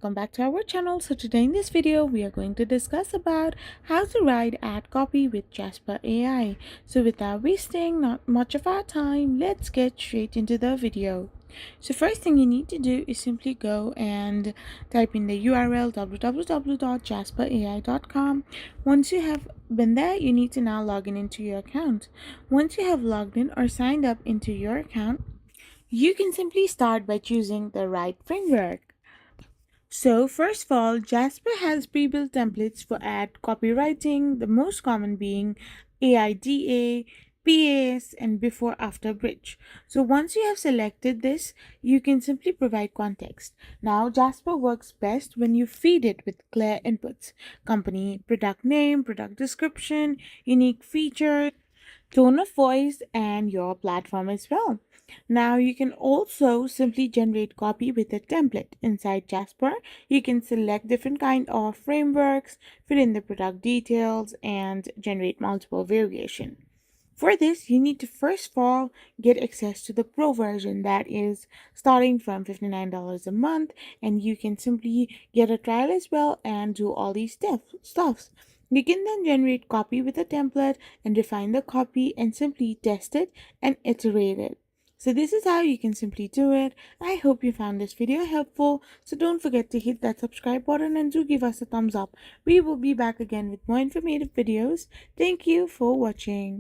welcome back to our channel. So today in this video we are going to discuss about how to write ad copy with Jasper AI. So without wasting not much of our time, let's get straight into the video. So first thing you need to do is simply go and type in the URL www.jasperai.com. Once you have been there, you need to now log in into your account. Once you have logged in or signed up into your account, you can simply start by choosing the right framework. So first of all, Jasper has pre-built templates for ad copywriting, the most common being AIDA, PAS, and before after bridge. So once you have selected this, you can simply provide context. Now Jasper works best when you feed it with clear inputs: company, product name, product description, unique features, tone of voice, and your platform as well. Now you can also simply generate copy with a template. Inside Jasper, you can select different kind of frameworks, fill in the product details, and generate multiple variation. For this, you need to first of all get access to the pro version that is starting from $59 a month, and you can simply get a trial as well and do all these stuffs. You can then generate copy with a template and refine the copy and simply test it and iterate it. So this is how you can simply do it. I hope you found this video helpful. So don't forget to hit that subscribe button and do give us a thumbs up. We will be back again with more informative videos. Thank you for watching.